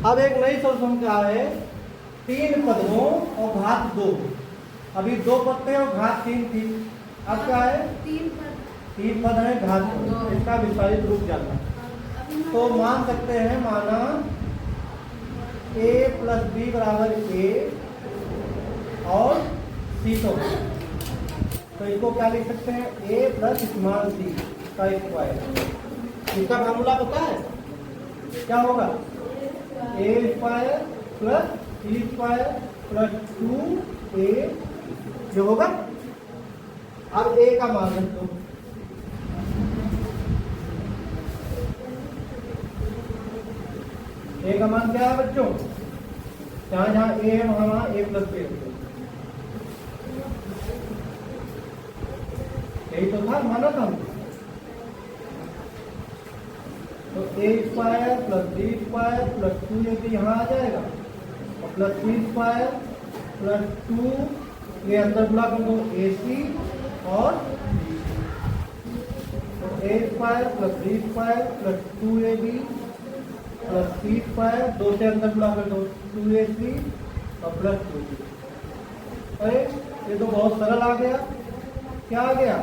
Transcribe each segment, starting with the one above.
अब एक नई सॉल्यूशन क्या है, 3 पदों और घात 2। अभी 2 पद थे और घात 3 थी। अब क्या है, 3 पद है घात 2। इसका विस्तारित रूप जानना। तो मान सकते हैं, माना a प्लस बी बराबर a और c तो इसको क्या लिख सकते हैं, a प्लस स्मॉल c का स्क्वायर। इसका फार्मूला पता है क्या होगा, a square plus c square plus 2a जो होगा। अब a का मान रख दो, a का मान क्या है बच्चों, जहाँ जहाँ a है वहाँ वहाँ a प्लस b। यही तो था, माना था। तो a square plus b square plus 2ab यहाँ आ जाएगा और प्लस c स्क्वायर प्लस 2 ये अंदर बुला कर दो ac और तो a square plus b square plus 2ab plus c square 2 से अंदर बुला कर दो 2ac और प्लस 2b। अरे ये तो बहुत सरल आ गया। क्या आ गया,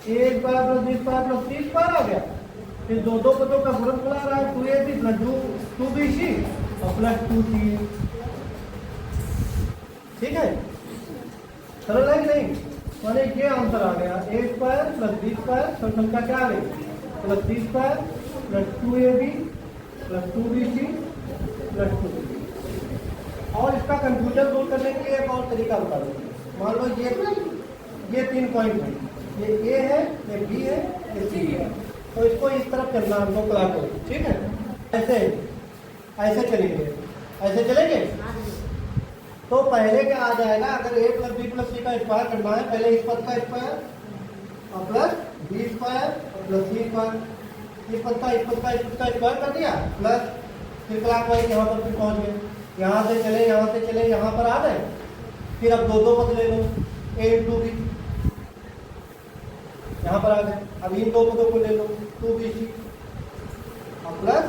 a square plus b square plus c square आ गया। फिर दो पदों का गुणनफल आ रहा है 2ab प्लस 2bc और प्लस 2ca। ठीक है, सरल है कि नहीं। माने ये आंसर आ गया, a square plus b square संख्या क्या आ गई, plus c square plus 2ab plus 2bc plus 2b। और इसका कंफ्यूजन दूर करने के लिए एक और तरीका बता दो। मान लो ये 3 पॉइंट है, ये a है, ये b है, ये c है। तो इसको इस तरफ चलना हमको क्लॉक को, ठीक है। ऐसे चलेंगे, ऐसे चलेंगे। तो पहले क्या आ जाएगा, अगर a plus b plus c का स्क्वायर करना है, पहले इस पद का स्क्वायर और प्लस b स्क्वायर और प्लस c स्क्वायर, इस पद का स्क्वायर कर दिया प्लस, फिर क्लॉकवाइज यहाँ पर फिर पहुँच गए। यहाँ से चले यहाँ पर आ गए। फिर अब दो पद ले लो, a इंटू b यहाँ पर आ गए। अब इन 2 पदों को ले लो 2bc और प्लस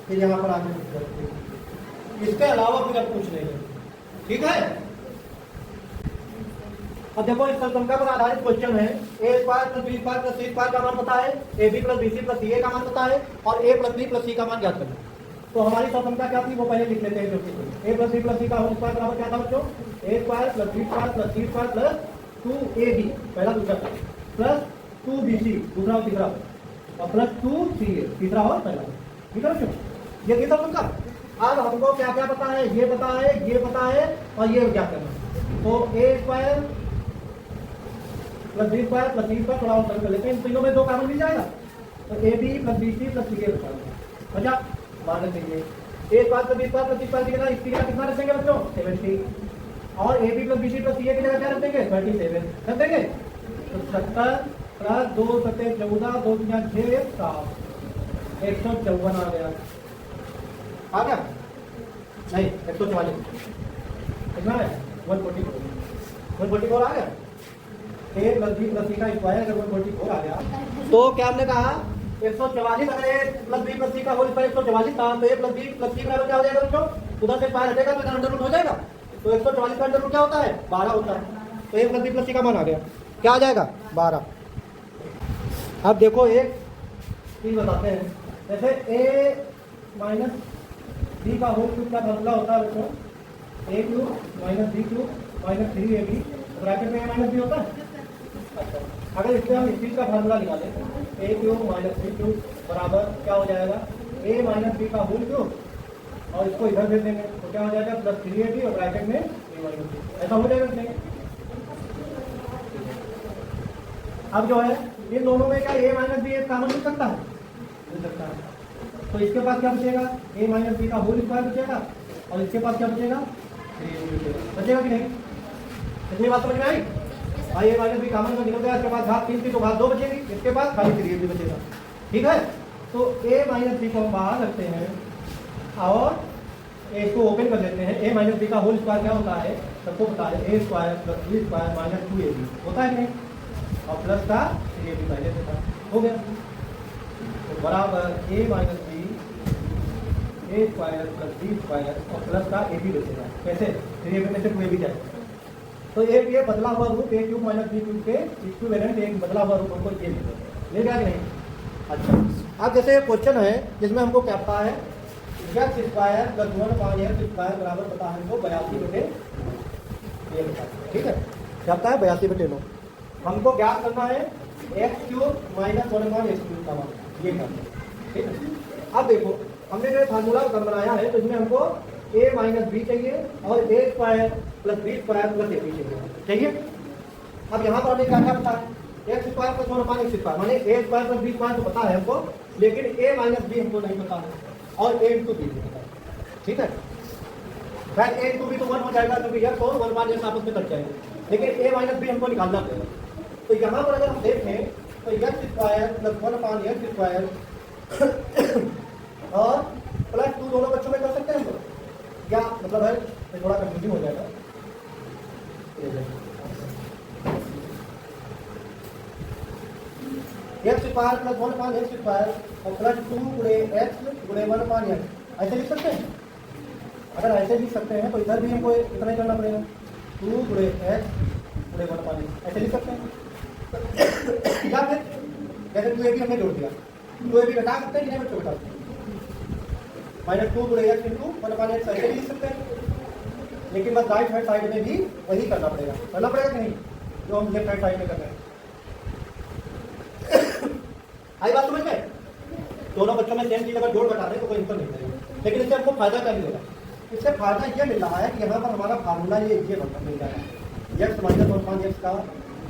फिर यहाँ पर आ गए। इसके अलावा फिर अब कुछ नहीं है, ठीक है। अब देखो इस संख्या पर आधारित क्वेश्चन है, a square plus b square plus c square का मान पता है, ab plus bc plus ca का मान पता है और a plus b plus c का मान ज्ञात करना है। तो हमारी संख्या क्या थी वो पहले लिख लेते हैं। a plus b plus c का होल स्क्वायर बराबर क्या था बच्चों, a square plus b square plus c square plus 2ab पहला दूसरा प्लस 2bc दूसरा और तीसरा और प्लस 2ca तीसरा और पहला। ठीक है बच्चों, ये कितना संख्या। अब हमको क्या क्या पता है, ये पता है, ये पता है और ये क्या करना। तो a square plus b square plus c square थोड़ा और कर लेते हैं, इन तीनों में 2 कॉमन मिल जाएगा। तो ab plus bc plus ca बचा मजा मान देंगे। a square plus b square plus c square की जगह इसकी जगह कितना रख देंगे बच्चों, 70 और ab plus bc plus ca की जगह क्या रख देंगे, 37 रख देंगे। तो 70 प्लस 2 सत्ते 14 2 6 7 154 आ गया। आ गया नहीं 144 कितना है 144 आ गया। a plus b plus c का स्क्वायर अगर 144 आ गया तो क्या हमने कहा 144। अगर a plus b plus c का होल स्क्वायर 144 था तो a plus b plus c बराबर क्या हो जाएगा बच्चों, उधर से स्क्वायर हटेगा तो अंडर रूट हो जाएगा। तो 144 का अंडर रूट क्या होता है 12 होता है। तो a plus b plus c का मान आ गया, क्या आ जाएगा 12। अब देखो एक चीज बताते हैं, जैसे a माइनस b का होल क्यूब का फार्मूला होता है बच्चों, a cube minus b cube minus 3ab bracket में a माइनस b होता है। अच्छा, अगर इससे हम इस चीज का फार्मूला निकालें, a cube minus b cube बराबर क्या हो जाएगा, a माइनस b का होल क्यूब और इसको इधर दे देंगे तो क्या हो जाएगा प्लस 3ab और ब्रैकेट में a माइनस b। ऐसा हो जाएगा कि नहीं। अब जो है इन दोनों में क्या a माइनस बी एक कॉमन मिल सकता है, मिल सकता है। तो इसके पास क्या बचेगा, a माइनस बी का होल स्क्वायर बचेगा और इसके पास क्या बचेगा, बचेगा कि नहीं। इतनी बात समझ में आई। भाई a माइनस बी कॉमन में निकल गया, इसके पास घात 3 थी तो घात 2 बचेगी, इसके पास खाली 3ab बचेगा। ठीक है, तो a माइनस बी को हम बाहर रखते हैं और इसको ओपन कर लेते हैं। a माइनस बी का होल स्क्वायर क्या होता है सबको पता है, a square plus b square minus 2ab होता है कि नहीं, और प्लस का 3ab पहले से था, हो गया। तो बराबर a minus b a square plus B square और प्लस का ए बी बचेगा। कैसे? फिर ए में से कोई भी जाए तो एक ये बदला हुआ रूप ए क्यूब माइनस बी क्यूब के इक्विवेलेंट एक बदला हुआ रूप हमको ये ले गया कि नहीं? अच्छा, अब जैसे क्वेश्चन है जिसमें हमको क्या पता है x square plus 1/x square बराबर पता है हमको 82/9। ठीक है, क्या पता है 82/9। हमको ज्ञात करना है x cube minus 1/x cube का मान, ये करना है। ठीक है, अब देखो हमने जो फार्मूला बनाया है तो इसमें हमको a माइनस बी चाहिए और A square plus B square plus A B चाहिए। अब यहाँ पर हमें क्या क्या पता है x square plus 1/x square माने ए स्क्वायर प्लस बी स्क्वायर तो पता है हमको, लेकिन a माइनस बी हमको नहीं पता है और a इंटू बी नहीं पता है। ठीक है, फिर a इंटू बी तो 1 हो जाएगा क्योंकि यह और 1/x आपस में कट जाएंगे, लेकिन a माइनस बी हमको निकालना पड़ेगा। तो यहाँ पर अगर हम देखें तो x square plus 1/x square और प्लस 2 दोनों बच्चों में कर सकते हैं हम लोग, क्या मतलब है? थोड़ा कंफ्यूजिंग हो जाएगा। X square plus 1/x square और प्लस 2 गुणे एक्स गुणे 1/x ऐसे लिख सकते हैं। अगर ऐसे लिख सकते हैं तो इधर भी हमको इतना ही करना पड़ेगा 2 गुणे एक्स गुणे 1/x ऐसे लिख सकते हैं। या फिर जैसे 2a भी हमने जोड़ दिया 2a भी घटा सकते हैं कि नहीं बच्चों? घटा सकते हैं। माइनस 2 गुणे एक्स इंटू 1/x ऐसे लिख सकते हैं, लेकिन बस राइट हैंड साइड में भी वही करना पड़ेगा कि नहीं जो हम लेफ्ट हैंड साइड में कर रहे हैं। आई बात समझ में? दोनों बच्चों में सेम चीज अगर जोड़ घटा रहे तो कोई अंतर नहीं करेगा, लेकिन इससे हमको फायदा क्या मिलेगा? इससे फायदा ये मिल रहा है कि यहाँ पर हमारा फार्मूला ये मिल जाएगा एक्स माइनस 1/x का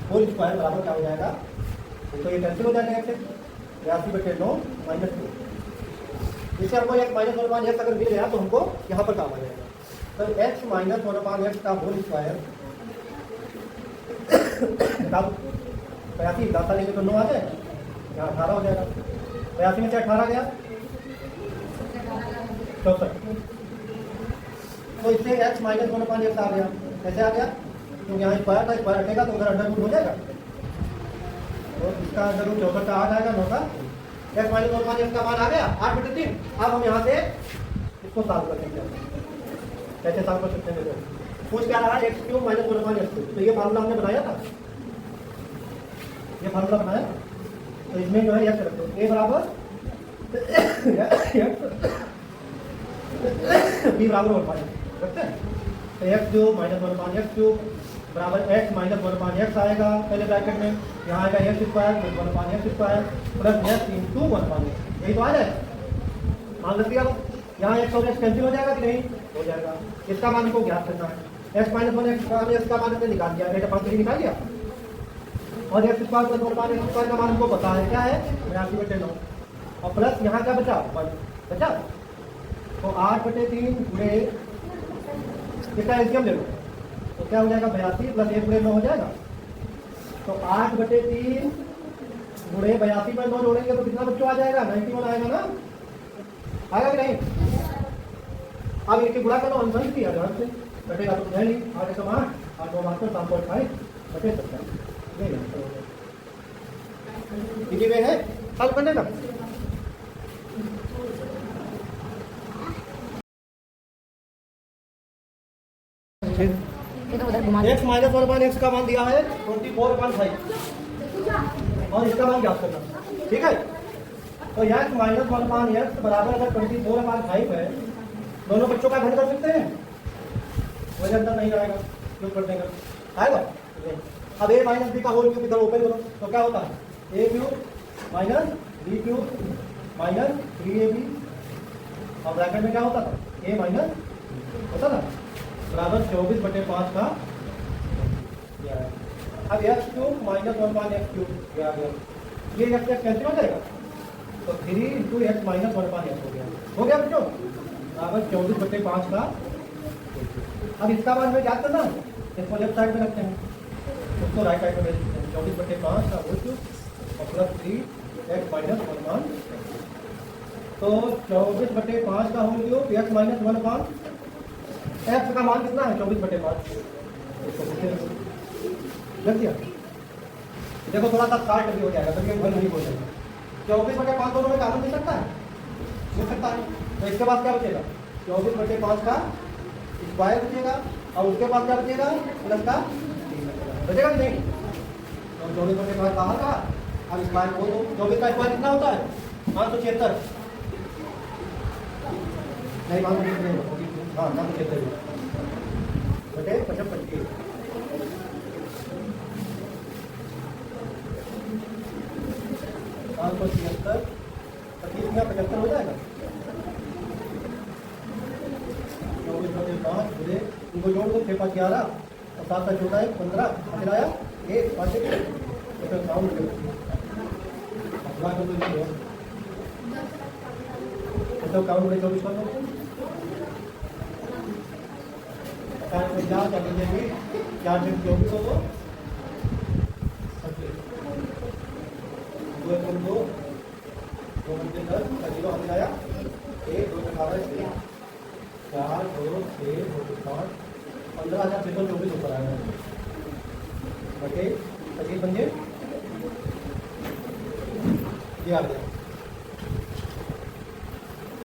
होल स्क्वायर बराबर क्या हो जाएगा? तो ये कैंसिल हो जाएगा एक्स 82/9 माइनस 2। इससे हमको एक माइनस 1/x अगर मिल गया तो हमको यहाँ पर काम आ जाएगा। तो x माइनस 1/x का होल स्क्वायर 82 दाता लेंगे तो 9 आ जाएगा, यहाँ 18 हो जाएगा। 82 में से 18 गया 64, तो इससे x माइनस 1/x आ गया। कैसे आ गया? क्योंकि यहाँ स्क्वायर था, स्क्वायर हटेगा तो उधर अंडर रूट हो जाएगा, तो इसका अंडर रूट 64 का आ जाएगा 9 का। एक्स माइनस 1/x का मान आ गया 8/3। अब हम यहाँ से इसको सॉल्व कर सकते हैं। कैसे सॉल्व कर सकते हैं? पूछ क्या रहा है x cube minus 1/x cube, तो ये फार्मूला हमने बनाया था, ये फार्मूला बनाया। तो इसमें जो है एक्स रख दो, ए बराबर बी बराबर 1/x रखते हैं। तो x cube minus 1/x cube बराबर एक्स माइनस 1/x आएगा पहले ब्रैकेट में, यहाँ आएगा x square plus 1/x square plus x into 1/x, यही तो आ जाए। मान लीजिए अब यहाँ एक्स और एक्स कैंसिल हो जाएगा कि नहीं? हो जाएगा। इसका मान को ज्ञात करना है। एक्स माइनस 1/x का मान हमने निकाल दिया, बेटा 5 निकाल दिया, और x square plus 1/x square का मान हमको पता है क्या है 82/9, और प्लस यहाँ क्या बचा 1 बचा, तो 8/3 गुणे इसका एलसीएम ले लो तो क्या हो जाएगा 82 प्लस 1 गुणे 9 हो जाएगा। तो 8/3 गुणे 82 में 9 जोड़ेंगे तो कितना बच्चों आ जाएगा? 91 आएगा ना, आएगा कि नहीं? अब इनके गुणा करो आंसर किया ध्यान से कटेगा तो नहीं 8 1 8 8 9 मात्र 3.5 बचे 70। ये आंसर हो गया। इसी में है सॉल्व करने का। एक्स माइनस 1/x का मान दिया है 24/5 और इसका मान ज्ञात करना। ठीक है, तो एक्स माइनस 1/x बराबर अगर 24/5 है, दोनों बच्चों का घन कर सकते हैं, वजह अंदर नहीं आएगा, क्यों कर देगा? आएगा। अब a माइनस बी का होल क्यूब इधर ओपन करो तो क्या होता है? a cube minus b cube minus 3ab, और ब्रैकेट में क्या होता था? a माइनस होता था बराबर 24/5 का। अब X cube minus 1/x cube आ गया, ये एक्स कैंसिल हो जाएगा तो 3 इंटू एक्स माइनस 1/x हो गया बच्चों बराबर 24/5 का। अब इसका मान हमें याद करना है, इसको लेफ्ट साइड में रखते हैं, उसको राइट साइड में भेज देते हैं। 24/5 का होल क्यूब और प्लस 3 एक्स माइनस 1/, तो 24/5 का whole cube x minus 1/, x का मान कितना है 24/5, लग दिया। देखो थोड़ा सा काट भी हो जाएगा, तभी भर नहीं हो जाएगा। 24/5 दोनों में कॉमन मिल सकता है, मिल सकता है, तो इसके बाद क्या बचेगा? 24/5 का स्क्वायर बचेगा और उसके बाद क्या बचेगा? प्लस का 3 बचेगा कि नहीं? तो 24/5 कहाँ का? अब स्क्वायर को दो। 24 का स्क्वायर कितना होता है? 576 नहीं 576 नहीं होगा। हाँ 576 बटे 55 576 25 या 75 हो जाएगा। 24/5 बुरे इनको जोड़ दो 6 5 11 और 7 7 14 15 चलाया 1 5 तो काउंट अगला कर दो इसको तो काउंट में 24 कर दो 4 को 4 कर दीजिए 4 से 24 हो तो 2 1 2 2 बटे 10 जीरो हमें आया 1 2 18 4 2 6 2 5 15,624 ऊपर आया बटे 25 बन गए ये आ गया।